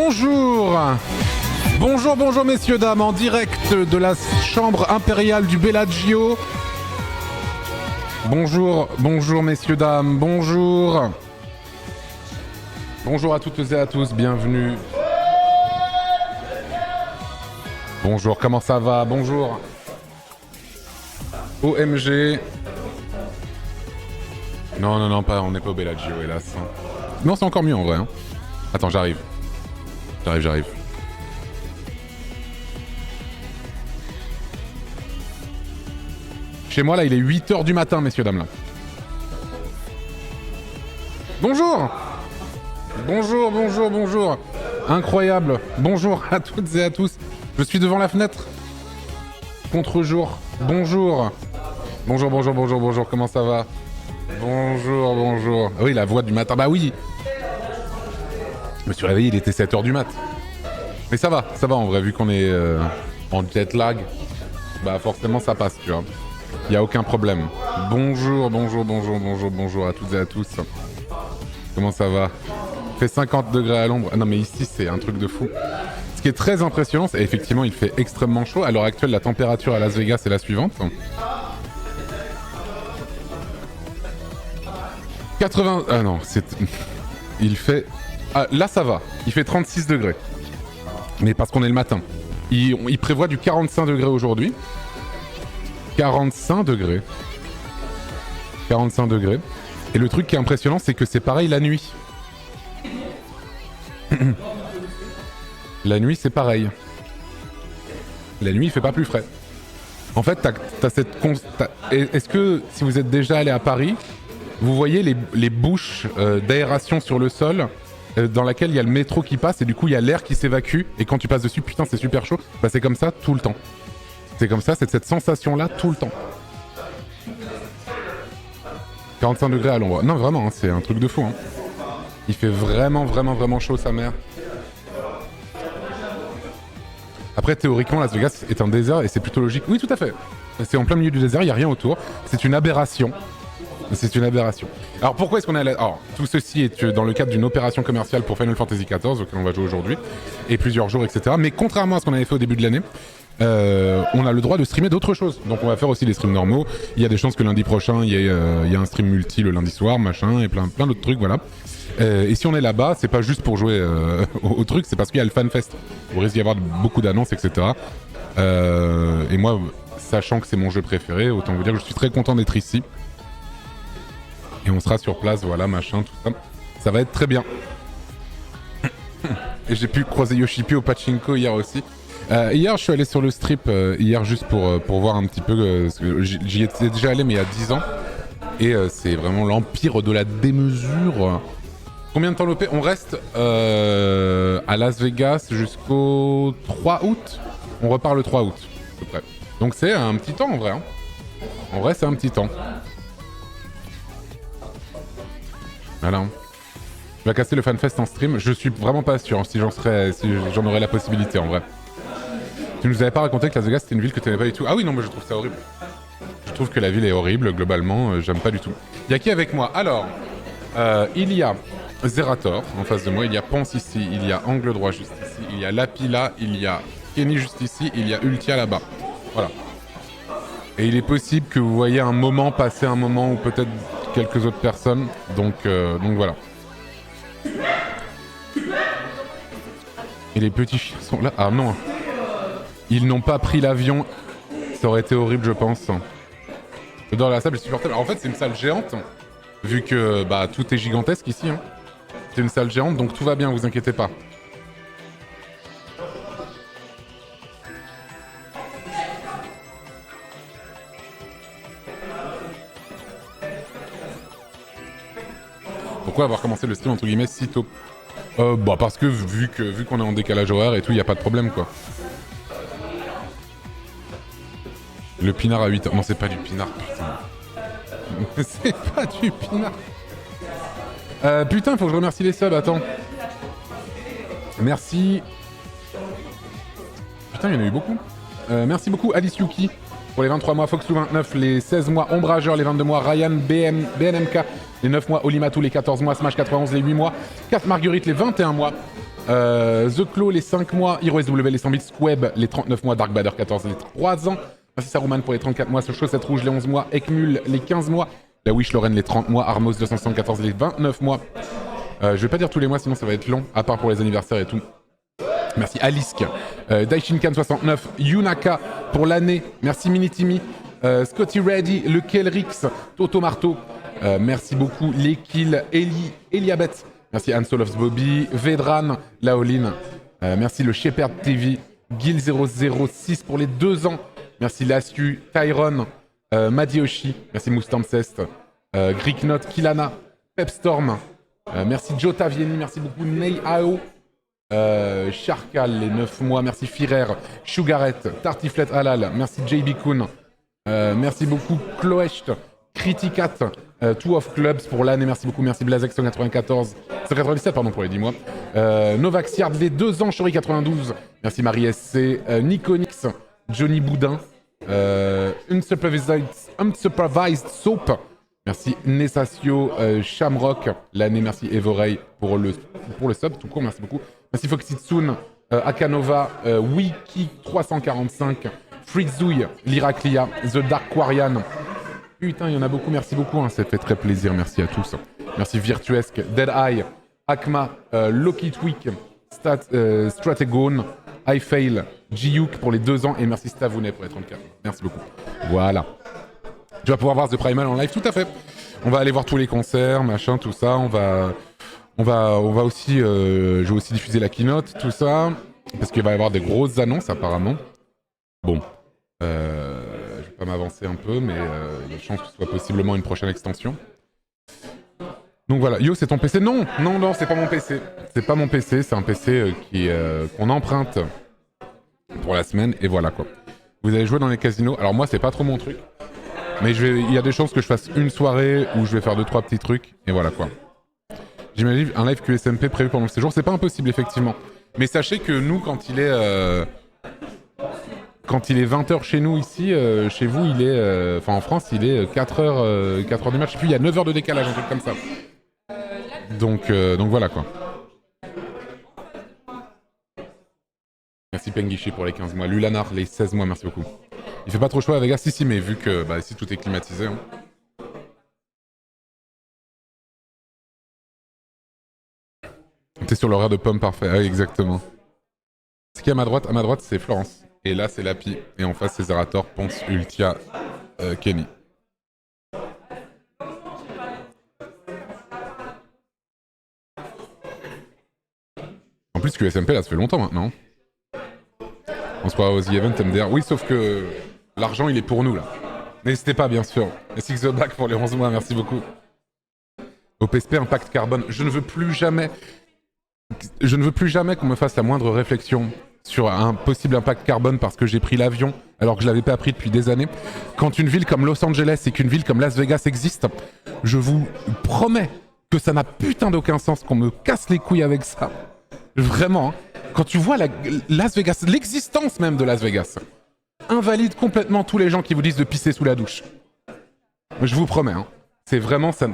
Bonjour. Bonjour messieurs dames, en direct de la chambre impériale du Bellagio. Bonjour messieurs dames, bonjour. Bonjour à toutes et à tous, bienvenue. Bonjour, comment ça va? Bonjour. OMG. Non, pas, on n'est pas au Bellagio, hélas. Non, c'est encore mieux en vrai. Hein. Attends, j'arrive. Chez moi, là, il est 8h du matin, messieurs, dames, là. Bonjour. Incroyable. Bonjour à toutes et à tous. Je suis devant la fenêtre. Contre-jour. Bonjour, comment ça va? Bonjour. Ah oui, la voix du matin, bah oui. Je me suis réveillé, il était 7h du mat. Mais ça va en vrai, vu qu'on est en jet lag, bah forcément ça passe, tu vois. Il n'y a aucun problème. Bonjour à toutes et à tous. Comment ça va? Il fait 50 degrés à l'ombre. Ah non mais ici c'est un truc de fou. Ce qui est très impressionnant, c'est effectivement il fait extrêmement chaud. À l'heure actuelle, la température à Las Vegas est la suivante. 80... Ah non, c'est... Il fait... Ah, là ça va, il fait 36 degrés. Mais parce qu'on est le matin. Il prévoit du 45 degrés aujourd'hui. 45 degrés. Et le truc qui est impressionnant, c'est que c'est pareil la nuit. La nuit, c'est pareil. La nuit, il fait pas plus frais. En fait, t'as cette... Est-ce que, si vous êtes déjà allé à Paris, vous voyez les bouches d'aération sur le sol dans laquelle il y a le métro qui passe et du coup, il y a l'air qui s'évacue et quand tu passes dessus, putain, c'est super chaud. Bah, c'est comme ça tout le temps. C'est comme ça, c'est cette sensation-là tout le temps. 45 degrés à l'ombre. Non, vraiment, hein, c'est un truc de fou. Hein. Il fait vraiment chaud, sa mère. Après, théoriquement, Las Vegas est un désert et c'est plutôt logique. Oui, tout à fait. C'est en plein milieu du désert, il n'y a rien autour. C'est une aberration. Alors, pourquoi est-ce qu'on est allé... Alors, tout ceci est dans le cadre d'une opération commerciale pour Final Fantasy XIV, auquel on va jouer aujourd'hui, et plusieurs jours, etc. Mais contrairement à ce qu'on avait fait au début de l'année, on a le droit de streamer d'autres choses. Donc on va faire aussi des streams normaux. Il y a des chances que lundi prochain, il y a un stream multi le lundi soir, machin, et plein d'autres trucs, voilà. Et si on est là-bas, c'est pas juste pour jouer au truc, c'est parce qu'il y a le FanFest. Il risque d'y avoir beaucoup d'annonces, etc. Et moi, sachant que c'est mon jeu préféré, autant vous dire que je suis très content d'être ici. Et on sera sur place, voilà, machin, tout ça. Ça va être très bien. Et j'ai pu croiser Yoshipi au pachinko hier aussi. Hier, je suis allé sur le strip, hier juste pour voir un petit peu... j'y étais déjà allé, mais il y a 10 ans. Et c'est vraiment l'empire de la démesure. Combien de temps l'OP? On reste à Las Vegas jusqu'au 3 août. On repart le 3 août, à peu près. Donc c'est un petit temps en vrai. Hein. En vrai, c'est un petit temps. Voilà. Je vais casser le FanFest en stream. Je suis vraiment pas sûr si j'en aurais la possibilité en vrai. Tu nous avais pas raconté que Las Vegas c'était une ville que tu n'aimais pas du tout. Ah oui, non, mais je trouve ça horrible. Je trouve que la ville est horrible, globalement, j'aime pas du tout. Il y a qui avec moi? Alors, il y a Zerator en face de moi, il y a Ponce ici, il y a Angle Droit juste ici, il y a Lapila, il y a Kenny juste ici, il y a Ultia là-bas. Voilà. Et il est possible que vous voyez passer un moment ou peut-être quelques autres personnes, donc voilà. Et les petits chiens sont là. Ah non. Ils n'ont pas pris l'avion. Ça aurait été horrible, je pense. Dans la salle est supportable. Alors, en fait, c'est une salle géante. Vu que bah, tout est gigantesque ici. Hein. C'est une salle géante, donc tout va bien, vous inquiétez pas. Pourquoi avoir commencé le stream entre guillemets si tôt? Bah parce que vu qu'on est en décalage horaire et tout, il y a pas de problème quoi. Le pinard à 8h. Non, c'est pas du pinard, putain. C'est pas du pinard. Putain, faut que je remercie les subs, attends. Merci. Putain, il y en a eu beaucoup. Merci beaucoup Alice Yuki pour les 23 mois, Foxlou 29, les 16 mois, Ombrageur les 22 mois, Ryan BNMK les 9 mois, Olimatou les 14 mois, Smash 91 les 8 mois, 4 Marguerite les 21 mois, The Claw, les 5 mois. HeroSW, les 100 bits. Squeb, les 39 mois. Dark Bader, 14, les 3 ans. Merci Saruman pour les 34 mois. Chaussette Rouge, les 11 mois. Ekmul, les 15 mois. La Wish Lorraine, les 30 mois. Armos, 274, les 29 mois. Je vais pas dire tous les mois, sinon ça va être long, à part pour les anniversaires et tout. Merci Alisk. Daishinkan 69. Yunaka pour l'année. Merci Minitimi. Scotty Reddy, le Kelrix. Toto Marteau. Merci beaucoup. Les Kills. Eliabeth. Merci Ansolovs Bobby. Vedran. Laoline. Merci le Shepherd TV. Gil006 pour les 2 ans. Merci Lascu. Tyron. Madioshi. Merci Moustamcest. Greeknot. Kilana. Pepstorm. Merci Jota Vieni. Merci beaucoup Ney Ao. Sharkal, les 9 mois. Merci Firer. Sugaret. Tartiflet Halal. Merci JB Kuhn. Merci beaucoup Cloecht. Criticat. Two of Clubs pour l'année. Merci beaucoup. Merci Blazex 194. 197 pardon pour les 10 mois. Novax Yard les 2 ans. Chori 92. Merci Marie SC. Nikonix. Johnny Boudin. Unsupervised Soap. Merci Nessasio, Shamrock, l'année, merci Evorey pour le sub, tout court, merci beaucoup. Merci Foxitsun, Akanova, Wiki345, Freezouille, Lyraclia, The Dark Quarian. Putain, il y en a beaucoup, merci beaucoup, hein, ça fait très plaisir, merci à tous. Merci Virtuesque, Dead Eye, Akma, Loki Tweak, Stratagone, I Fail, Jiyuk pour les 2 ans et merci Stavounet pour les 34. Merci beaucoup. Voilà. Tu vas pouvoir voir The Primal en live, tout à fait. On va aller voir tous les concerts, machin, tout ça. On va aussi, je vais aussi diffuser la keynote, tout ça, parce qu'il va y avoir des grosses annonces apparemment. Bon, je vais pas m'avancer un peu, mais il y a une chance que ce soit possiblement une prochaine extension. Donc voilà, Yo, c'est ton PC? Non, c'est pas mon PC. C'est pas mon PC, c'est un PC qu'on emprunte pour la semaine, et voilà quoi. Vous allez jouer dans les casinos. Alors moi, c'est pas trop mon truc. Mais il y a des chances que je fasse une soirée où je vais faire 2-3 petits trucs, et voilà quoi. J'imagine un live QSMP prévu pendant le séjour, c'est pas impossible effectivement. Mais sachez que nous, quand il est 20h chez nous ici, chez vous, il est... en France, il est 4h du match. Et puis il y a 9h de décalage, un truc comme ça. Donc voilà quoi. Merci Penguichi pour les 15 mois. Lulanar, les 16 mois, merci beaucoup. Il fait pas trop chaud à Vegas, si, mais vu que ici tout est climatisé. Hein. T'es sur l'horaire de pomme parfait, ah, exactement. Ce qui est à ma droite, c'est Florence. Et là, c'est Lapi. Et en face, c'est Zerator, Ponce, Ultia, Kenny. En plus, QSMP, là, ça fait longtemps maintenant. On se croit aux Event MDR. Oui, sauf que l'argent, il est pour nous, là. N'hésitez pas, bien sûr. Et Six the Back pour les 11 mois, merci beaucoup. OPSP, impact carbone. Je ne veux plus jamais qu'on me fasse la moindre réflexion sur un possible impact carbone parce que j'ai pris l'avion alors que je l'avais pas pris depuis des années. Quand une ville comme Los Angeles et qu'une ville comme Las Vegas existe, je vous promets que ça n'a putain d'aucun sens qu'on me casse les couilles avec ça. Vraiment, hein. Quand tu vois Las Vegas, l'existence même de Las Vegas, invalide complètement tous les gens qui vous disent de pisser sous la douche. Je vous promets, hein. C'est vraiment... ça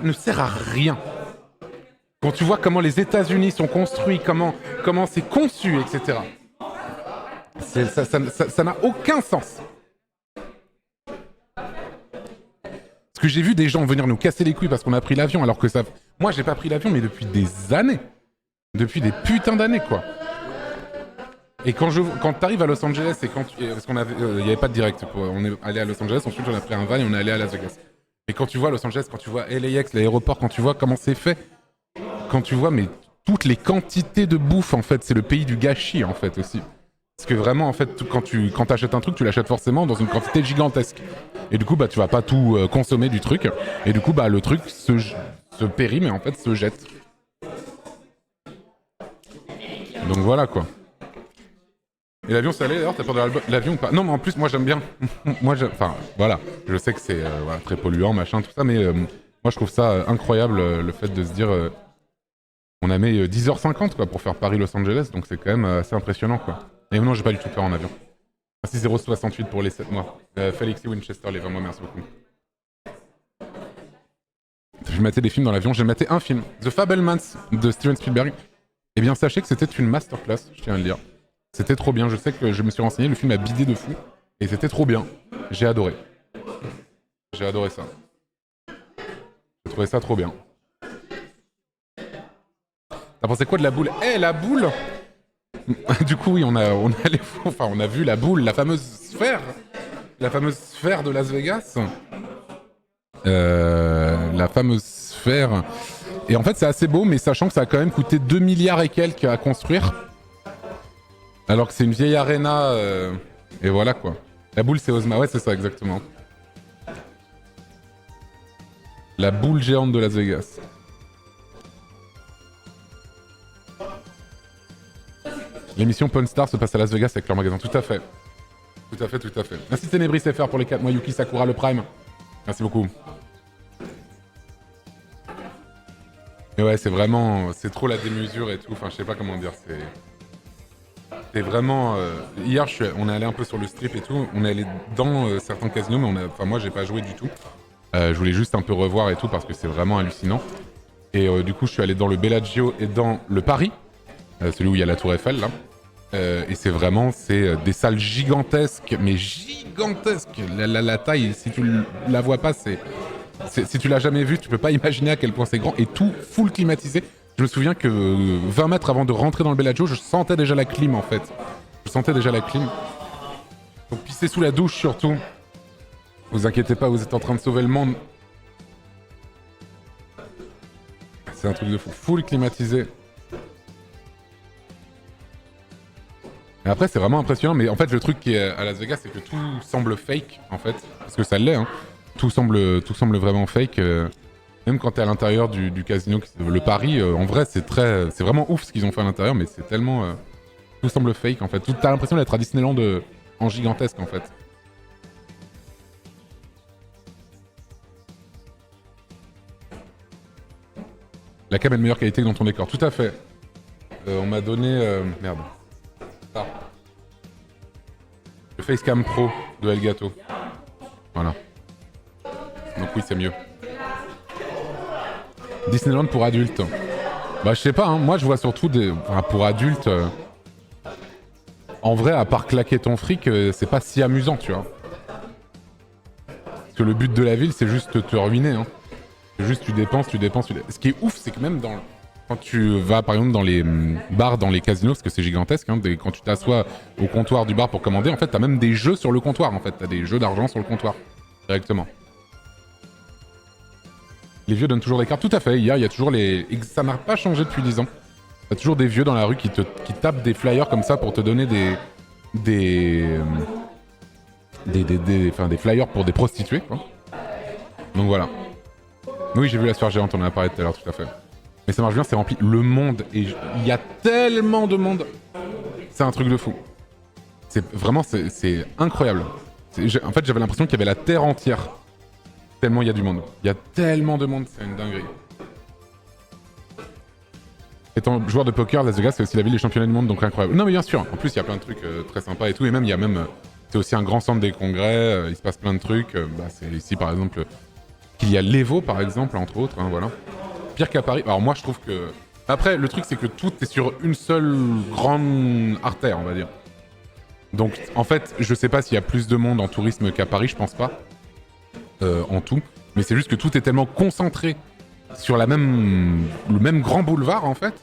ne sert à rien. Quand tu vois comment les États-Unis sont construits, comment c'est conçu, etc. Ça n'a aucun sens. Parce que j'ai vu des gens venir nous casser les couilles parce qu'on a pris l'avion, alors que ça... Moi, j'ai pas pris l'avion, mais depuis des années. Depuis des putains d'années, quoi. Et quand t'arrives à Los Angeles, et parce qu'on avait... il n'y avait pas de direct, on est allé à Los Angeles, ensuite on a pris un van et on est allé à Las Vegas. Et quand tu vois Los Angeles, quand tu vois LAX, l'aéroport, quand tu vois comment c'est fait, quand tu vois toutes les quantités de bouffe, en fait, c'est le pays du gâchis, en fait, aussi. Parce que vraiment, en fait, quand t'achètes un truc, tu l'achètes forcément dans une quantité gigantesque. Et du coup, tu vas pas tout consommer du truc. Et du coup, le truc se périt, mais en fait, se jette. Donc voilà, quoi. Et l'avion, ça allait, d'ailleurs, t'as peur de l'avion ou pas? Non, mais en plus, moi, j'aime bien. Enfin, voilà. Je sais que c'est très polluant, machin, tout ça, mais moi, je trouve ça incroyable, le fait de se dire... on a mis 10h50, quoi, pour faire Paris-Los Angeles, donc c'est quand même assez impressionnant, quoi. Et non, j'ai pas du tout peur en avion. Merci 068 pour les 7 mois. Felixi Winchester, les 20 mois, merci beaucoup. je matais des films dans l'avion. J'ai maté un film, The Fabelmans de Steven Spielberg. Eh bien, sachez que c'était une masterclass, je tiens à le dire. C'était trop bien. Je sais que je me suis renseigné, le film a bidé de fou. Et c'était trop bien. J'ai adoré. J'ai adoré ça. J'ai trouvé ça trop bien. T'as pensé quoi de la boule? Eh, la boule! Du coup, oui, on a vu la boule, la fameuse sphère de Las Vegas. La fameuse sphère. Et en fait, c'est assez beau, mais sachant que ça a quand même coûté 2 milliards et quelques à construire. Alors que c'est une vieille arena. Et voilà quoi. La boule, c'est Ozma. Ouais, c'est ça, exactement. La boule géante de Las Vegas. L'émission Pawn Star se passe à Las Vegas avec leur magasin. Tout à fait. Tout à fait, tout à fait. Merci Ténébris FR pour les 4 mois. Yuki Sakura, le Prime. Merci beaucoup. Mais ouais, c'est vraiment... C'est trop la démesure et tout. Enfin, je sais pas comment dire. C'est vraiment... Hier, on est allé un peu sur le strip et tout. On est allé dans certains casinos, mais enfin, moi, j'ai pas joué du tout. Je voulais juste un peu revoir et tout parce que c'est vraiment hallucinant. Et du coup, je suis allé dans le Bellagio et dans le Paris. Celui où il y a la Tour Eiffel, là. Et c'est vraiment, des salles gigantesques, mais gigantesques. La taille, si tu la vois pas, si tu l'as jamais vu, tu peux pas imaginer à quel point c'est grand. Et tout full climatisé. Je me souviens que 20 mètres avant de rentrer dans le Bellagio, je sentais déjà la clim, en fait. Je sentais déjà la clim. Donc pisser sous la douche, surtout. Vous inquiétez pas, vous êtes en train de sauver le monde. C'est un truc de fou. Full climatisé. Et après, c'est vraiment impressionnant, mais en fait, le truc qui est à Las Vegas, c'est que tout semble fake, en fait. Parce que ça l'est, hein. Tout semble vraiment fake. Même quand t'es à l'intérieur du casino, le Paris, en vrai, c'est vraiment ouf ce qu'ils ont fait à l'intérieur, mais c'est tellement... tout semble fake, en fait. T'as l'impression d'être à Disneyland en gigantesque, en fait. La cam est de meilleure qualité que dans ton décor, tout à fait. On m'a donné... merde. Ah. Le Facecam Pro de Elgato. Voilà. Donc oui, c'est mieux. Disneyland pour adultes. Bah je sais pas, hein. Moi je vois surtout des... Enfin, pour adultes... En vrai, à part claquer ton fric, c'est pas si amusant, tu vois. Parce que le but de la ville, c'est juste te ruiner, hein. C'est juste tu dépenses. Ce qui est ouf, c'est que même quand tu vas par exemple dans les bars, dans les casinos, parce que c'est gigantesque, hein, quand tu t'assois au comptoir du bar pour commander, en fait, t'as même des jeux sur le comptoir, en fait. T'as des jeux d'argent sur le comptoir, directement. Les vieux donnent toujours des cartes, tout à fait. Hier, il y a toujours les... Ça n'a pas changé depuis 10 ans. T'as toujours des vieux dans la rue qui tapent des flyers comme ça pour te donner des flyers pour des prostituées, quoi. Donc voilà. Oui, j'ai vu la sphère géante, on en a parlé tout à l'heure, tout à fait. Mais ça marche bien, c'est rempli. Le monde, et il y a tellement de monde. C'est un truc de fou. C'est incroyable. En fait, j'avais l'impression qu'il y avait la Terre entière. Tellement il y a du monde. Il y a tellement de monde, c'est une dinguerie. Étant joueur de poker, Las Vegas, c'est aussi la ville des championnats du monde, donc incroyable. Non mais bien sûr, en plus il y a plein de trucs très sympas et tout, et même c'est aussi un grand centre des congrès, il se passe plein de trucs. C'est ici par exemple qu'il y a l'Evo par exemple, entre autres, hein, voilà. Pire qu'à Paris. Alors moi je trouve que... Après, le truc c'est que tout est sur une seule grande artère, on va dire. Donc en fait, je sais pas s'il y a plus de monde en tourisme qu'à Paris, je pense pas. En tout. Mais c'est juste que tout est tellement concentré sur le même grand boulevard en fait,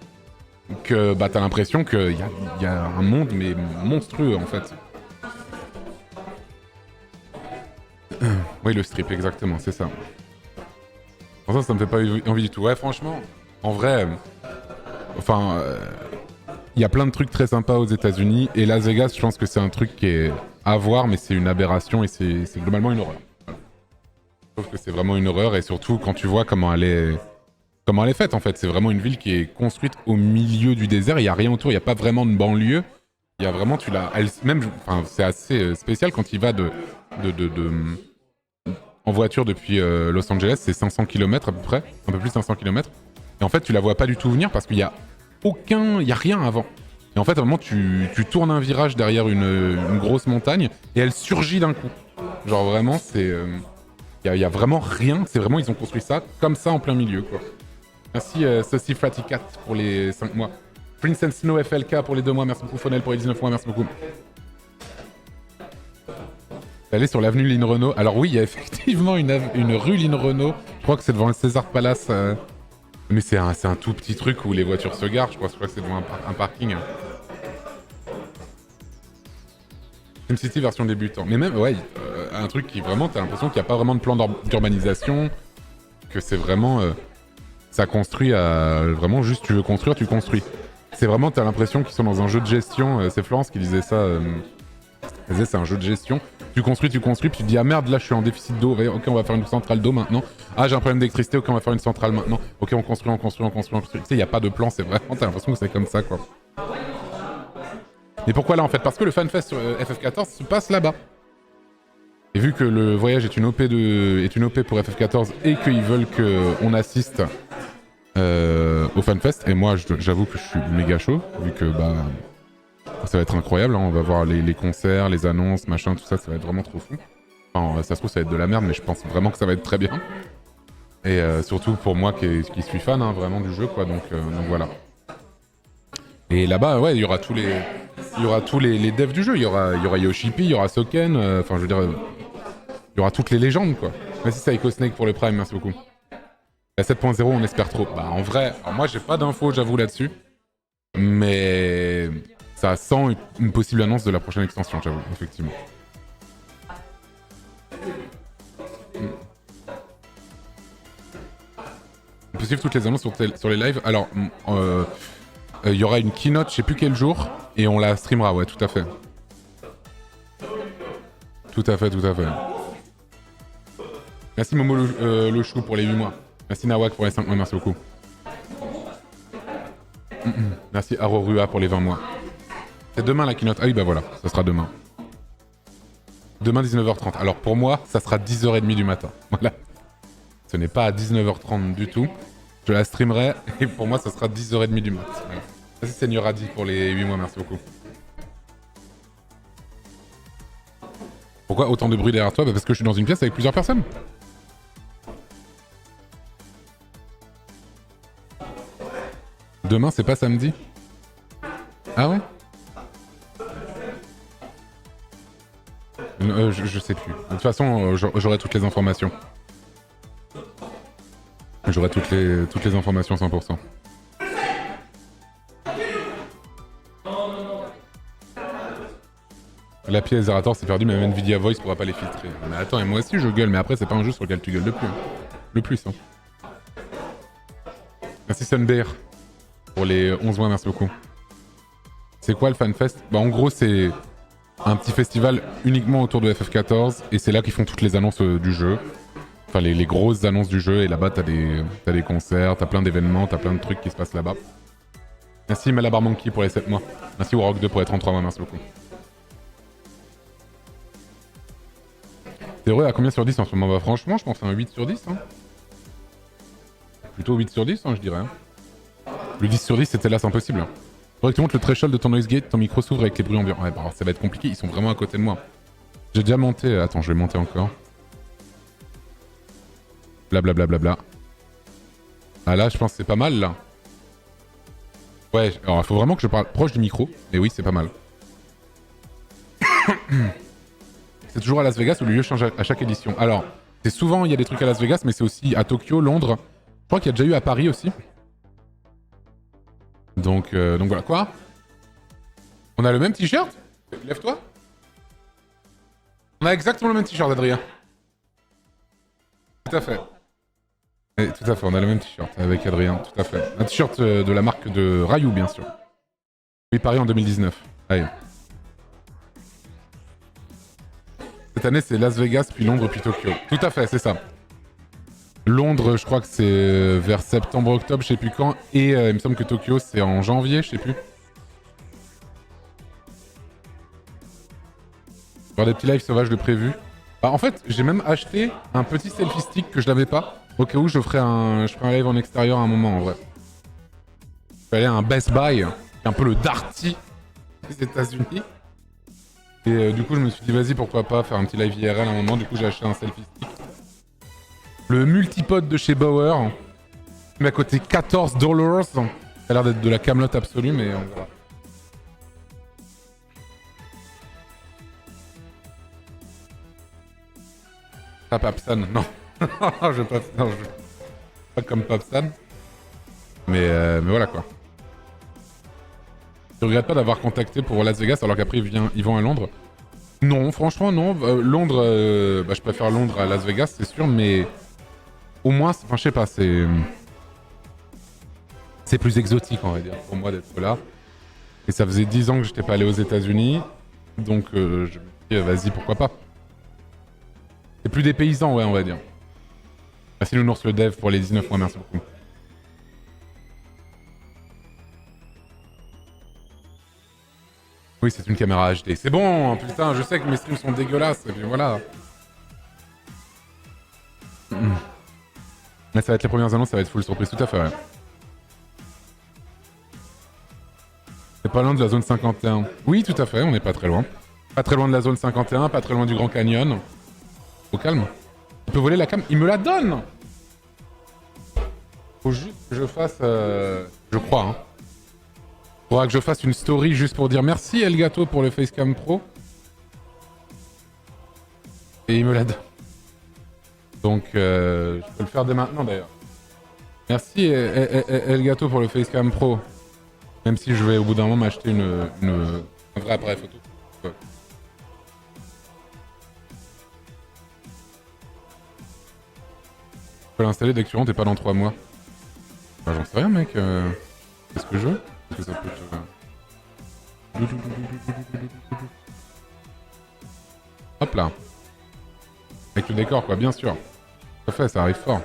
que bah t'as l'impression qu'il y a un monde mais monstrueux en fait. Oui, le strip, exactement, c'est ça. Pour ça me fait pas envie du tout. Ouais, franchement, en vrai, il y a plein de trucs très sympas aux États-Unis, et Las Vegas, je pense que c'est un truc qui est à voir, mais c'est une aberration et c'est globalement une horreur. Je trouve que c'est vraiment une horreur, et surtout quand tu vois comment elle est faite en fait. C'est vraiment une ville qui est construite au milieu du désert, il n'y a rien autour, il n'y a pas vraiment de banlieue. Il y a vraiment, c'est assez spécial quand il va en voiture depuis Los Angeles, c'est 500 km à peu près, un peu plus de 500 km. Et en fait, tu la vois pas du tout venir parce qu'il y a rien avant. Et en fait, à un moment, tu tournes un virage derrière une grosse montagne et elle surgit d'un coup. Genre vraiment, il y a vraiment rien. C'est vraiment, ils ont construit ça comme ça en plein milieu, quoi. Merci Saucy Fraticat pour les 5 mois. Prince and Snow FLK pour les 2 mois. Merci beaucoup Fonel pour les 19 mois. Merci beaucoup. Aller sur l'avenue Lynn Renault. Alors oui, il y a effectivement une rue Lynn Renault. Je crois que c'est devant le César Palace. Mais c'est un tout petit truc où les voitures se garent. Je crois que c'est devant un parking. SimCity version débutant. Mais même, ouais, un truc qui vraiment, t'as l'impression qu'il n'y a pas vraiment de plan d'urbanisation. Que c'est vraiment... ça construit à... Vraiment, juste tu veux construire, tu construis. C'est vraiment, t'as l'impression qu'ils sont dans un jeu de gestion. C'est Florence qui disait ça. Elle disait, c'est un jeu de gestion. Tu construis, puis tu te dis, ah merde, là je suis en déficit d'eau. Ok, on va faire une centrale d'eau maintenant. Ah, j'ai un problème d'électricité. Ok, on va faire une centrale maintenant. Ok, on construit. Tu sais, il n'y a pas de plan. C'est vraiment, t'as l'impression que c'est comme ça, quoi. Et pourquoi là, en fait? Parce que le FanFest sur FF14 se passe là-bas. Et vu que le voyage est une OP pour FF14 et qu'ils veulent qu'on assiste au FanFest, et moi j'avoue que je suis méga chaud, vu que bah ça va être incroyable, hein, on va voir les concerts, les annonces, machin, tout ça, ça va être vraiment trop fou. Enfin, ça se trouve ça va être de la merde, mais je pense vraiment que ça va être très bien. Et surtout pour moi qui suis fan hein, vraiment du jeu, quoi, donc voilà. Et là-bas, ouais, il y aura tous les devs du jeu, il y aura Yoshipi, il y aura Soken, enfin je veux dire, il y aura toutes les légendes, quoi. Merci Psycho Snake pour le Prime, merci beaucoup. La 7.0, on espère trop. Bah en vrai, alors moi j'ai pas d'infos, j'avoue, là-dessus. Mais ça sent une possible annonce de la prochaine extension, j'avoue, effectivement. On peut suivre toutes les annonces sur les lives. Alors, il y aura une keynote, je sais plus quel jour, et on la streamera, ouais, tout à fait. Tout à fait. Merci Momo le chou pour les 8 mois. Merci Nawak pour les 5 mois, merci beaucoup. Merci Arorua pour les 20 mois. C'est demain la keynote. Ah oui, bah voilà, ça sera demain. Demain 19h30. Alors pour moi, ça sera 10h30 du matin. Voilà. Ce n'est pas à 19h30 du tout. Je la streamerai et pour moi, ça sera 10h30 du matin. Voilà. Merci Seigneur Adi pour les 8 mois, merci beaucoup. Pourquoi autant de bruit derrière toi? Bah parce que je suis dans une pièce avec plusieurs personnes. Demain, c'est pas samedi? Ah ouais? Je sais plus. De toute façon, j'aurai toutes les informations. J'aurai toutes les informations 100%. La pièce Zerator s'est perdue, mais même Nvidia Voice pourra pas les filtrer. Mais attends, et moi aussi je gueule, mais après c'est pas un jeu sur lequel tu gueules le plus. Hein. Merci Sunbear pour les 11 mois, merci beaucoup. C'est quoi le FanFest? Bah en gros c'est un petit festival uniquement autour de FF14 et c'est là qu'ils font toutes les annonces du jeu. Enfin les grosses annonces du jeu et là-bas t'as des concerts, t'as plein d'événements, t'as plein de trucs qui se passent là-bas. Merci Malabar Monkey pour les 7 mois. Merci Warrock 2 pour les 33 mois, merci beaucoup. T'es heureux à combien sur 10 en ce moment? Bah franchement je pense à un 8 sur 10 hein. Plutôt 8 sur 10 hein, je dirais. Le 10 sur 10 c'était là c'est impossible. Faudrait que tu montes le threshold de ton noise gate, ton micro s'ouvre avec les bruits ambiants. Ouais bah ça va être compliqué, ils sont vraiment à côté de moi. J'ai déjà monté... Attends, je vais monter encore. Blablabla. Bla bla bla. Ah là, je pense que c'est pas mal, là. Ouais, alors il faut vraiment que je parle proche du micro. Mais oui, c'est pas mal. C'est toujours à Las Vegas où le lieu change à chaque édition. Alors, c'est souvent, il y a des trucs à Las Vegas, mais c'est aussi à Tokyo, Londres. Je crois qu'il y a déjà eu à Paris aussi. Donc voilà. Quoi? On a le même t-shirt? Lève-toi. On a exactement le même t-shirt, Adrien. Tout à fait. Et tout à fait, on a le même t-shirt avec Adrien, tout à fait. Un t-shirt de la marque de Rayou, bien sûr. Oui, Paris en 2019. Allez. Cette année, c'est Las Vegas, puis Londres, puis Tokyo. Tout à fait, c'est ça. Londres, je crois que c'est vers septembre-octobre, je sais plus quand. Et il me semble que Tokyo, c'est en janvier, je sais plus. Il y aura des petits lives sauvages de prévu. Bah, en fait, j'ai même acheté un petit selfie stick que je n'avais pas. Au cas où je ferai un live en extérieur à un moment, en vrai. Je vais aller à un Best Buy, un peu le Darty des États-Unis. Et du coup, je me suis dit, vas-y, pourquoi pas faire un petit live IRL à un moment. Du coup, j'ai acheté un selfie stick. Le multipode de chez Bauer. Mais à côté 14 $. Ça a l'air d'être de la camelote absolue, mais on verra. Ah, Papsan, non. je veux pas, non, je... pas comme Papsan. Mais voilà quoi. Je regrette pas d'avoir contacté pour Las Vegas alors qu'après ils vont à Londres. Non, franchement non. Londres, je préfère Londres à Las Vegas, c'est sûr, mais au moins, enfin je sais pas, c'est plus exotique on va dire pour moi d'être là. Et ça faisait 10 ans que j'étais pas allé aux États-Unis, donc je me dis vas-y pourquoi pas. C'est plus des paysans, ouais, on va dire. Merci Nounours le dev pour les 19 mois, merci beaucoup. Oui, c'est une caméra HD. C'est bon, putain, je sais que mes streams sont dégueulasses, et puis voilà. Mais ça va être les premières annonces, ça va être full surprise, tout à fait, ouais. C'est pas loin de la zone 51. Oui, tout à fait, on n'est pas très loin. Pas très loin de la zone 51, pas très loin du Grand Canyon. Au calme. Il peut voler la cam, il me la donne. Faut juste que je fasse... Je crois, hein. Faudra que je fasse une story juste pour dire merci Elgato pour le Facecam Pro. Et il me la donne. Donc, je peux le faire dès maintenant d'ailleurs. Merci Elgato pour le Facecam Pro. Même si je vais au bout d'un moment m'acheter un vrai appareil photo. Ouais. Je peux l'installer dès que tu rentres et pas dans 3 mois. Bah, j'en sais rien mec. Qu'est-ce que je veux? Est-ce que ça peut Hop là. Avec le décor quoi, bien sûr. Tout à fait, ça arrive fort.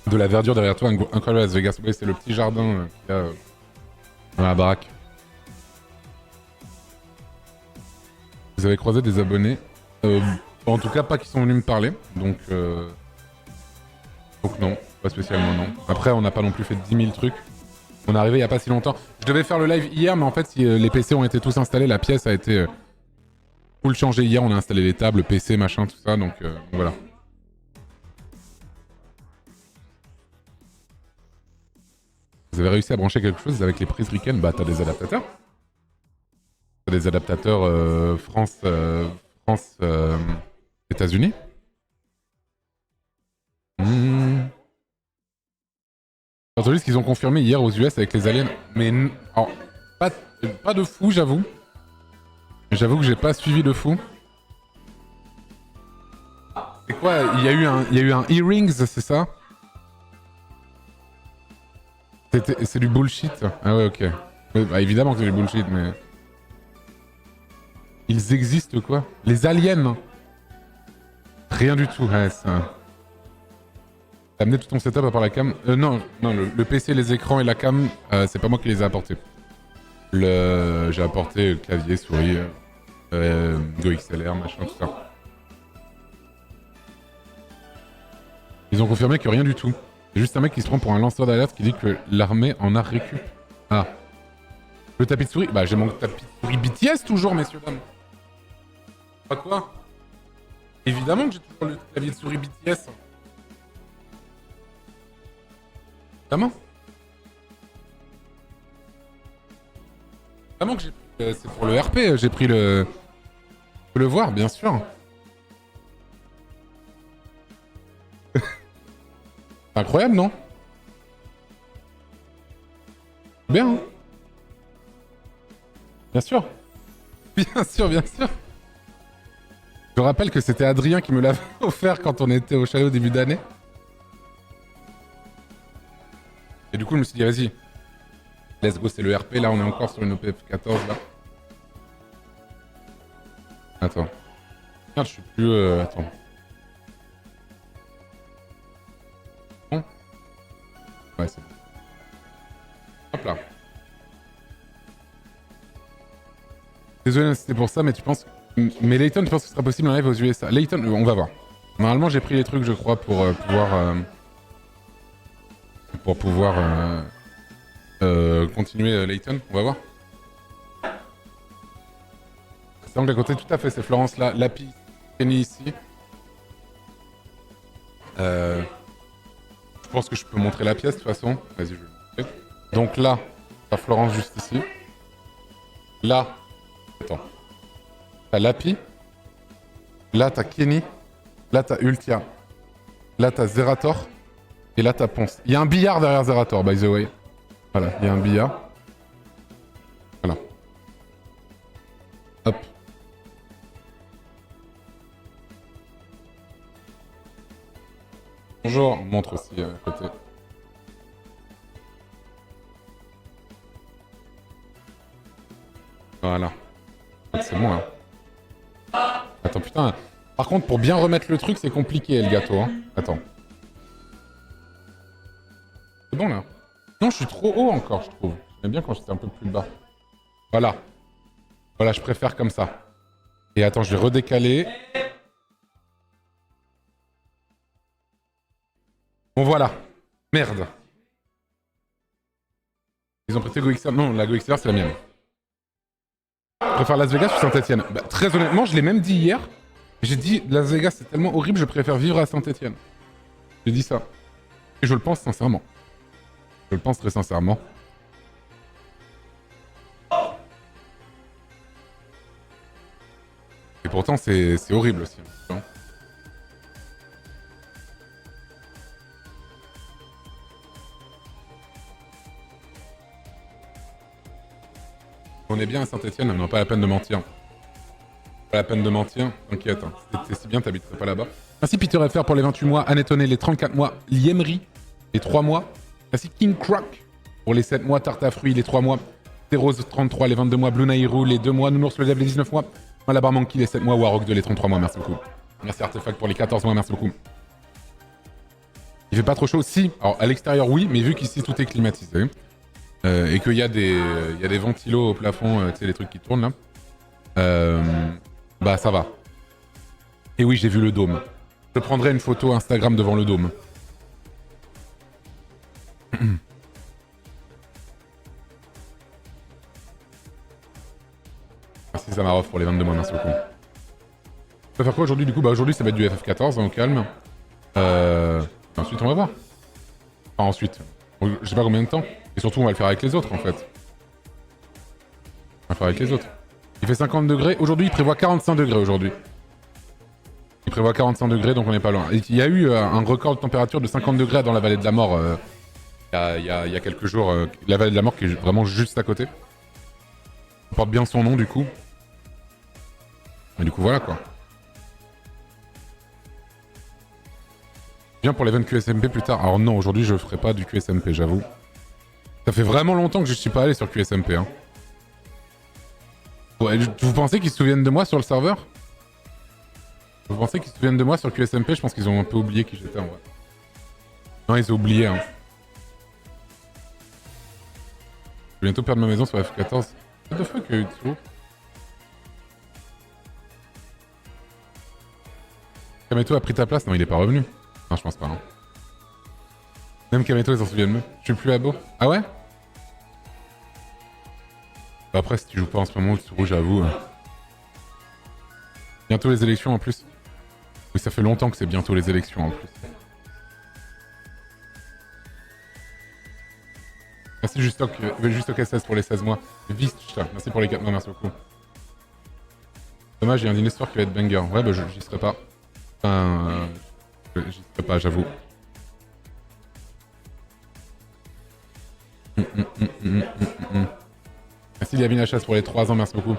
De la verdure derrière toi, incroyable à Las Vegas. Oui, c'est le petit jardin qu'il y a dans la baraque. Vous avez croisé des abonnés en tout cas, pas qui sont venus me parler. Donc non, pas spécialement non. Après, on n'a pas non plus fait 10 000 trucs. On est arrivé il y a pas si longtemps. Je devais faire le live hier, mais en fait, si les PC ont été tous installés, la pièce a été full changée hier. On a installé les tables, PC, machin, tout ça. Donc voilà. Vous avez réussi à brancher quelque chose avec les prises Riken? Bah, t'as des adaptateurs. T'as des adaptateurs France, États-Unis. J'ai entendu ce qu'ils ont confirmé hier aux US avec les aliens. Mais alors, pas de fou, j'avoue. J'avoue que j'ai pas suivi de fou. C'est quoi? Il y a eu un Earrings, c'est ça? C'est du bullshit. Ah ouais, ok. Bah, évidemment que c'est du bullshit, mais... Ils existent quoi? Les aliens? Rien du tout, ouais, ça... T'as amené tout ton setup à part la cam? Non, le PC, les écrans et la cam, c'est pas moi qui les ai apportés. J'ai apporté clavier, souris, GoXLR, machin, tout ça. Ils ont confirmé que rien du tout. C'est juste un mec qui se prend pour un lanceur d'alerte qui dit que l'armée en a récup. Ah. Le tapis de souris? Bah j'ai mon tapis de souris BTS toujours, messieurs, dames. Pas quoi? Évidemment que j'ai toujours le clavier de souris BTS. Évidemment. Évidemment que j'ai pris... c'est pour le RP, j'ai pris le... Je peux le voir, bien sûr. Incroyable, non? Bien, hein? Bien sûr. Bien sûr, bien sûr. Je rappelle que c'était Adrien qui me l'avait offert quand on était au chalet au début d'année. Et du coup, je me suis dit, vas-y. Let's go, c'est le RP, là, on est encore sur une OPF 14, là. Attends. Merde, je suis plus... Attends. Bon. Ouais, c'est bon. Hop là. Désolé c'était pour ça, mais tu penses... Mais Layton, tu penses que ce sera possible en live aux USA? Layton, on va voir. Normalement, j'ai pris les trucs, je crois, pour pouvoir... continuer Layton, on va voir. l'angle à côté, tout à fait, c'est Florence là, Lapi, Kenny ici. Je pense que je peux montrer la pièce de toute façon. Vas-y, je vais le montrer. Donc là, t'as Florence juste ici. Là, attends. T'as Lapi. Là, t'as Kenny. Là, t'as Ultia. Là, t'as Zerator. Et là, t'as Ponce. Il y a un billard derrière Zerator, by the way. Voilà, il y a un billard. Voilà. Hop. Bonjour, on montre aussi à côté. Voilà. C'est moi. Hein. Attends, putain. Par contre, pour bien remettre le truc, c'est compliqué, le gâteau. Hein. Attends. C'est bon, là? Non, je suis trop haut encore, je trouve. J'aime bien quand j'étais un peu plus bas. Voilà. Voilà, je préfère comme ça. Et attends, je vais redécaler. Bon, voilà. Merde. Ils ont prêté GoXR. Non, la GoXR, c'est la mienne. Je préfère Las Vegas ou Saint-Etienne. Bah, très honnêtement, je l'ai même dit hier. J'ai dit, Las Vegas, c'est tellement horrible, je préfère vivre à Saint-Etienne. J'ai dit ça. Et je le pense sincèrement. Je le pense très sincèrement. Et pourtant, c'est horrible aussi. Hein. On est bien à Saint-Etienne, on n'a pas la peine de mentir. Pas la peine de mentir, t'inquiète. Hein. C'est si bien, t'habiterais pas là-bas. Merci Peter FR pour les 28 mois, Anetone les 34 mois, Liemri les 3 mois. Merci King Croc pour les 7 mois, Tarte à fruits les 3 mois, Terose 33 les 22 mois, Blue Nairou les 2 mois, Nounours le Dev les 19 mois, Malabar Monkey les 7 mois, Warrock 2 les 33 mois, merci beaucoup. Merci Artefact pour les 14 mois, merci beaucoup. Il fait pas trop chaud? Si, alors à l'extérieur oui, mais vu qu'ici tout est climatisé, et qu'il y a des ventilos au plafond, tu sais les trucs qui tournent là, bah ça va. Et oui, j'ai vu le dôme. Je prendrai une photo Instagram devant le dôme. Merci Zamarov pour les 22 mois, merci beaucoup. On va faire quoi aujourd'hui du coup? Bah aujourd'hui ça va être du FF14, hein, au calme. Ensuite on va voir. Enfin ensuite, je sais pas combien de temps. Et surtout on va le faire avec les autres en fait. On va le faire avec les autres. Il fait 50 degrés. Aujourd'hui il prévoit 45 degrés aujourd'hui. Il prévoit 45 degrés donc on n'est pas loin. Il y a eu un record de température de 50 degrés dans la vallée de la mort il y a quelques jours. La vallée de la mort qui est vraiment juste à côté. On porte bien son nom du coup. Et du coup voilà quoi. Viens pour l'event QSMP plus tard. Alors non, aujourd'hui je ferai pas du QSMP, j'avoue. Ça fait vraiment longtemps que je suis pas allé sur QSMP. Hein. Ouais, vous pensez qu'ils se souviennent de moi sur le serveur? Vous pensez qu'ils se souviennent de moi sur QSMP? Je pense qu'ils ont un peu oublié qui j'étais en vrai. Non, ils ont oublié. Hein. Je vais bientôt perdre ma maison sur F14. What the fuck, Utsu? Kameto a pris ta place? Non, il est pas revenu. Non, je pense pas. Hein. Même Kameto, ils s'en souviennent mieux. Je suis plus à beau. Ah ouais? Bah après, si tu joues pas en ce moment, Utsu, j'avoue. Bientôt les élections en plus. Oui, ça fait longtemps que c'est bientôt les élections en plus. Merci Justock SS pour les 16 mois. Vistcha, merci pour les 4 mois, merci beaucoup. Dommage, il y a une histoire qui va être banger. Ouais, bah j'y serai pas. Enfin, j'y serai pas, j'avoue. Merci Liavine HS pour les 3 ans, merci beaucoup.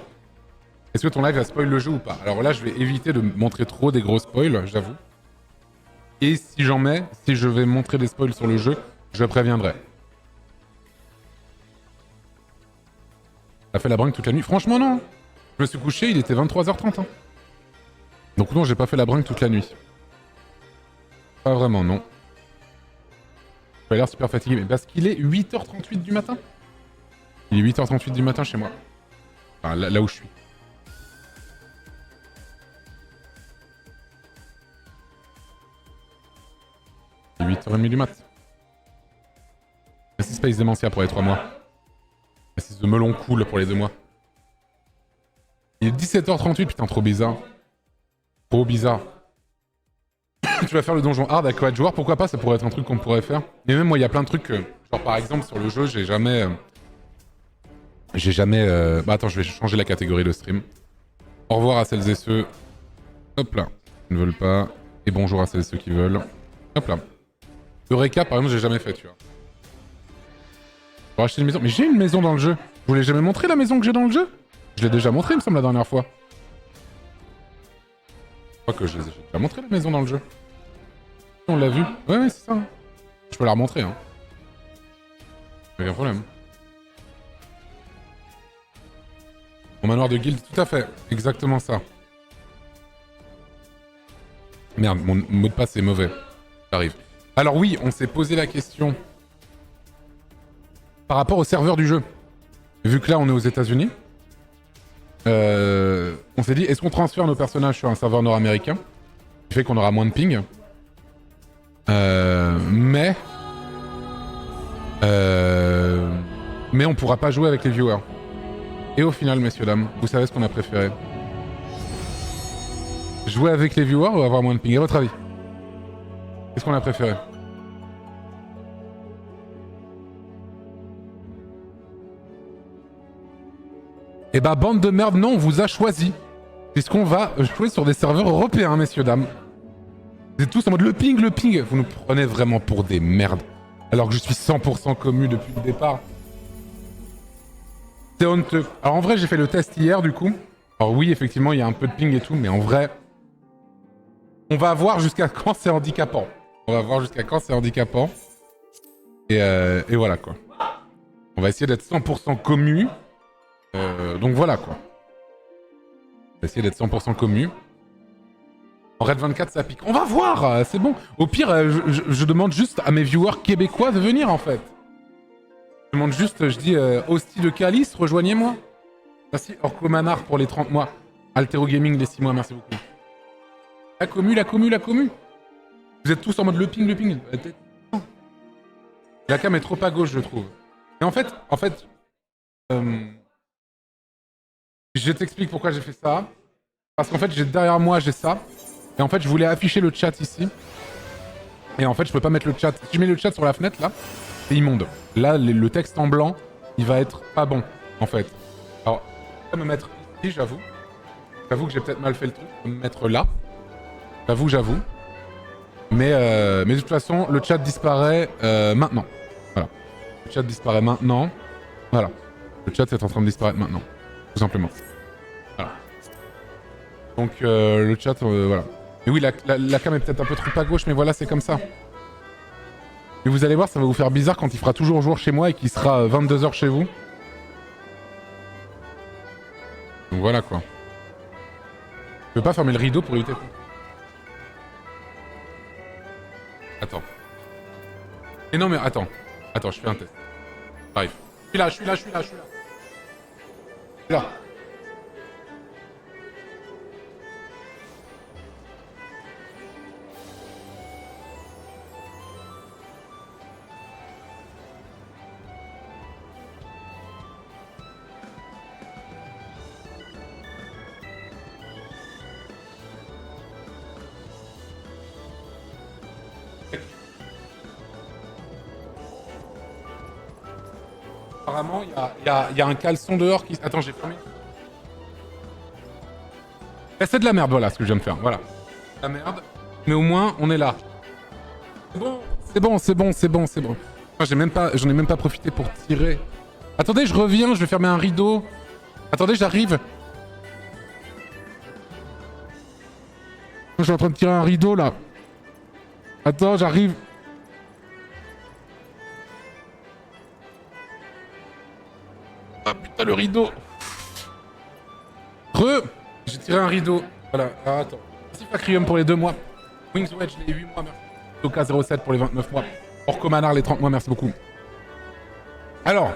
Est-ce que ton live va spoil le jeu ou pas? Alors là, je vais éviter de montrer trop des gros spoils, j'avoue. Et si j'en mets, si je vais montrer des spoils sur le jeu, je préviendrai. T'as fait la bringue toute la nuit? Franchement, non. Je me suis couché, il était 23h30. Hein. Donc non, j'ai pas fait la bringue toute la nuit. Pas vraiment, non. J'ai l'air super fatigué, mais parce qu'il est 8h38 du matin. Il est 8h38 du matin chez moi. Enfin, là où je suis. Il est 8h30 du mat. Merci Space Dementia pour les 3 mois. Merci The Melon Cool pour les 2 mois. Il est 17h38, putain, trop bizarre. Trop bizarre. Tu vas faire le donjon hard à 4 joueurs, pourquoi pas, ça pourrait être un truc qu'on pourrait faire. Et même moi, il y a plein de trucs, genre par exemple sur le jeu, j'ai jamais... Bah attends, je vais changer la catégorie de stream. Au revoir à celles et ceux... Hop là, qui ne veulent pas. Et bonjour à celles et ceux qui veulent. Hop là. Eureka, par exemple, j'ai jamais fait, tu vois. Pour acheter une maison. Mais j'ai une maison dans le jeu. Je vous l'ai jamais montré la maison que j'ai dans le jeu? Je l'ai déjà montré, il me semble, la dernière fois. Je crois que je les ai déjà montré la maison dans le jeu. On l'a vu. Ouais, c'est ça. Je peux la remontrer, hein. Aucun problème. Mon manoir de guilde, tout à fait. Exactement ça. Merde, mon mot de passe est mauvais. J'arrive. Alors oui, on s'est posé la question par rapport au serveur du jeu. Vu que là, on est aux États-Unis, on s'est dit, est-ce qu'on transfère nos personnages sur un serveur nord-américain, qui fait qu'on aura moins de ping, mais on pourra pas jouer avec les viewers. Et au final, messieurs, dames, vous savez ce qu'on a préféré? Jouer avec les viewers ou avoir moins de ping? À votre avis? Qu'est-ce qu'on a préféré? Eh bah, bande de merde, non, on vous a choisi. Puisqu'on va jouer sur des serveurs européens, messieurs, dames. Vous êtes tous en mode le ping, le ping. Vous nous prenez vraiment pour des merdes. Alors que je suis 100% commu depuis le départ. C'est honteux. Alors en vrai, j'ai fait le test hier, du coup. Alors oui, effectivement, il y a un peu de ping et tout, mais en vrai... On va voir jusqu'à quand c'est handicapant. On va voir jusqu'à quand c'est handicapant. Et voilà, quoi. On va essayer d'être 100% commu. Donc voilà, quoi. On va essayer d'être 100% commu. En Red 24, ça pique. On va voir, c'est bon. Au pire, je demande juste à mes viewers québécois de venir, en fait. Je demande juste, je dis, Hostie de Calice, rejoignez-moi. Merci, Orco Manard pour les 30 mois. Altero Gaming, les 6 mois, merci beaucoup. La commu, la commu, la commu. Vous êtes tous en mode le ping, le ping. La cam est trop à gauche, je trouve. Et en fait, je t'explique pourquoi j'ai fait ça. Parce qu'en fait, derrière moi, j'ai ça. Et en fait, je voulais afficher le chat ici. Et en fait, je peux pas mettre le chat. Si je mets le chat sur la fenêtre, là, c'est immonde. Là, le texte en blanc, il va être pas bon, en fait. Alors, je vais me mettre ici, j'avoue. J'avoue que j'ai peut-être mal fait le truc. Je vais me mettre là. J'avoue. Mais de toute façon, le chat disparaît maintenant. Voilà. Le chat disparaît maintenant. Voilà. Le chat est en train de disparaître maintenant. Tout simplement. Voilà. Donc le chat, voilà. Mais oui, la cam est peut-être un peu trop à gauche, mais voilà, c'est comme ça. Et vous allez voir, ça va vous faire bizarre quand il fera toujours jour chez moi et qu'il sera 22h chez vous. Donc voilà, quoi. Je peux pas fermer le rideau pour éviter... Attends. Et non mais attends. Attends, je fais un test. J'arrive. Je suis là. Je suis là. Apparemment, il y a un caleçon dehors qui... Attends, j'ai fermé. C'est de la merde, voilà ce que je viens de faire. Voilà. La merde. Mais au moins, on est là. C'est bon. J'en ai même pas profité pour tirer. Attendez, je reviens, je vais fermer un rideau. Attendez, j'arrive. Je suis en train de tirer un rideau, là. Attends, j'arrive. Ah putain, le rideau. J'ai tiré un rideau. Voilà, alors, attends. Merci Facrium pour les 2 mois. Wings Wedge les 8 mois, merci. Toka 07 pour les 29 mois. Orco Manard les 30 mois, merci beaucoup. Alors,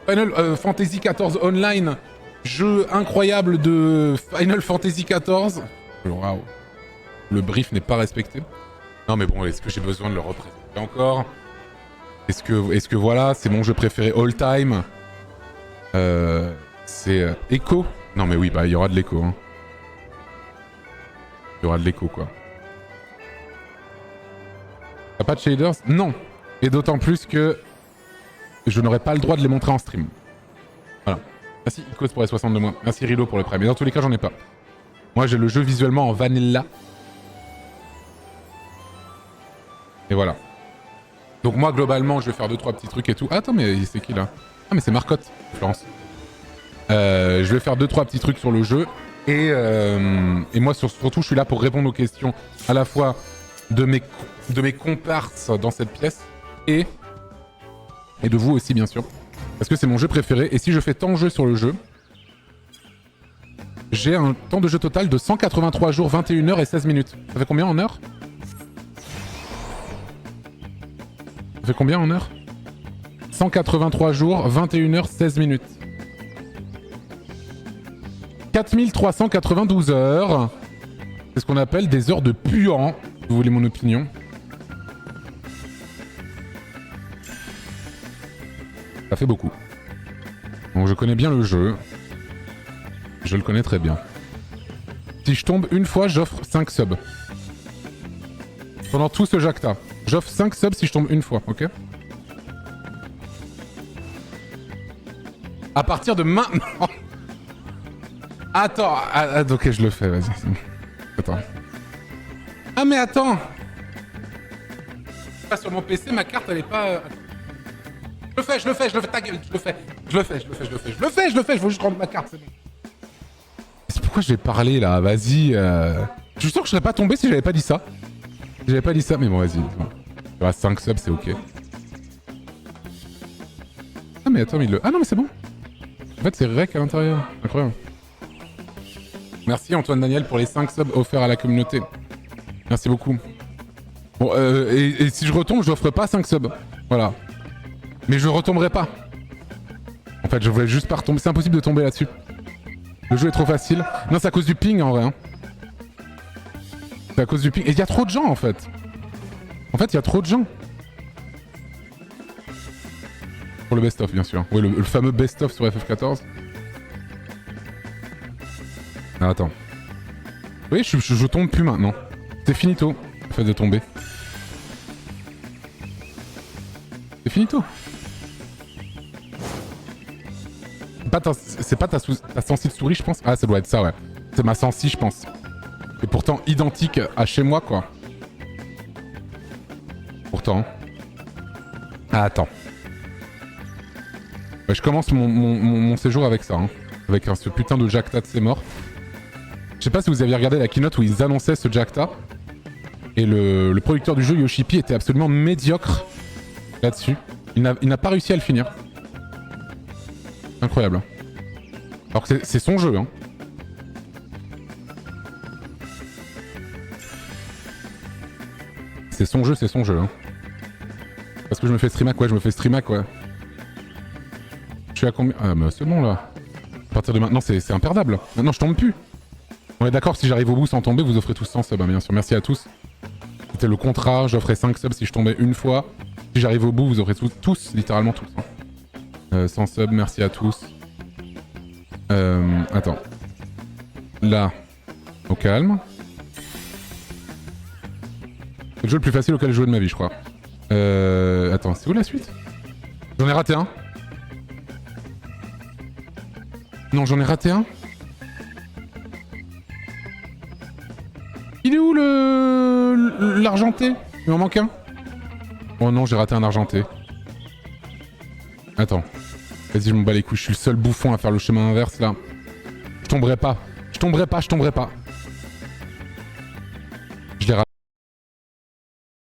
Final Fantasy XIV Online, jeu incroyable de Final Fantasy XIV. Waouh. Le brief n'est pas respecté. Non mais bon, est-ce que j'ai besoin de le représenter encore? Est-ce que voilà, c'est mon jeu préféré all time? C'est Echo Non mais oui, bah il y aura de l'écho. Hein. Il y aura de l'écho quoi. T'as pas de shaders? Non. Et d'autant plus que je n'aurai pas le droit de les montrer en stream. Voilà. Merci Icos pour les 62 mois. Merci Rilo pour le prêt. Mais dans tous les cas, j'en ai pas. Moi, j'ai le jeu visuellement en vanilla. Et voilà. Donc moi, globalement, je vais faire 2-3 petits trucs et tout. Ah, attends, mais c'est qui là? Ah, mais c'est Marcotte, Florence. Je vais faire 2-3 petits trucs sur le jeu. Et moi, surtout, je suis là pour répondre aux questions à la fois de mes comparses dans cette pièce et de vous aussi, bien sûr. Parce que c'est mon jeu préféré. Et si je fais tant de jeux sur le jeu, j'ai un temps de jeu total de 183 jours, 21 heures et 16 minutes. Ça fait combien en heures? Ça fait combien en heures? 183 jours, 21 heures, 16 minutes. 4392 heures. C'est ce qu'on appelle des heures de puant. Si vous voulez mon opinion. Ça fait beaucoup. Donc je connais bien le jeu. Je le connais très bien. Si je tombe une fois, j'offre 5 subs. Pendant tout ce Jacta. J'offre 5 subs si je tombe une fois, ok? À partir de maintenant. Attends, ok, je le fais, vas-y. Attends. Ah mais attends. Pas sur mon PC, ma carte elle est pas... Je le fais, ta gueule, je le fais, je veux juste rendre ma carte, c'est bon. C'est pourquoi j'ai parlé là, vas-y. Je suis sûr que je serais pas tombé si j'avais pas dit ça. Si j'avais pas dit ça, mais bon, vas-y. Bon. 5 subs, c'est ok. Ah mais attends, ah non mais c'est bon. En fait, c'est rec à l'intérieur, incroyable. Merci Antoine Daniel pour les 5 subs offerts à la communauté. Merci beaucoup. Bon, et si je retombe, je n'offre pas 5 subs. Voilà. Mais je retomberai pas. En fait, je voulais juste pas retomber. C'est impossible de tomber là-dessus. Le jeu est trop facile. Non, c'est à cause du ping en vrai. Hein. C'est à cause du ping. Et il y a trop de gens en fait. En fait, il y a trop de gens. Pour le best-of, bien sûr. Oui, le fameux best-of sur FF14. Ah, attends. Oui, je tombe plus maintenant. C'est finito, le fait de tomber. C'est finito. C'est pas ta sensi de souris, je pense. Ah, ça doit être ça, ouais. C'est ma sensi, je pense. Et pourtant identique à chez moi, quoi. Pourtant. Ah, attends. Ouais, je commence mon séjour avec ça. Hein. Avec ce putain de Jacta de ses morts. Je sais pas si vous aviez regardé la keynote où ils annonçaient ce Jacta. Et le producteur du jeu, Yoshipi, était absolument médiocre là-dessus. Il n'a pas réussi à le finir. Incroyable. Alors que c'est son jeu, hein. C'est son jeu, hein. Parce que je me fais streamac, ouais, je me fais streamac, ouais. Je suis à combien? Ah, mais c'est bon, là. À partir de maintenant, c'est imperdable. Maintenant, je tombe plus. On est d'accord, si j'arrive au bout sans tomber, vous offrez tous 100 subs, hein, bien sûr. Merci à tous. C'était le contrat, j'offrais 5 subs si je tombais une fois. Si j'arrive au bout, vous offrez tous, littéralement tous. Hein. 100 subs, merci à tous. Attends. Là. Au calme. C'est le jeu le plus facile auquel j'ai joué de ma vie, je crois. Attends, c'est où la suite? J'en ai raté un. Non, j'en ai raté un. Il est où l'argenté? Il m'en manque un. Oh non, j'ai raté un argenté. Attends. Vas-y, je m'en bats les couilles. Je suis le seul bouffon à faire le chemin inverse là. Je tomberai pas. Je tomberai pas.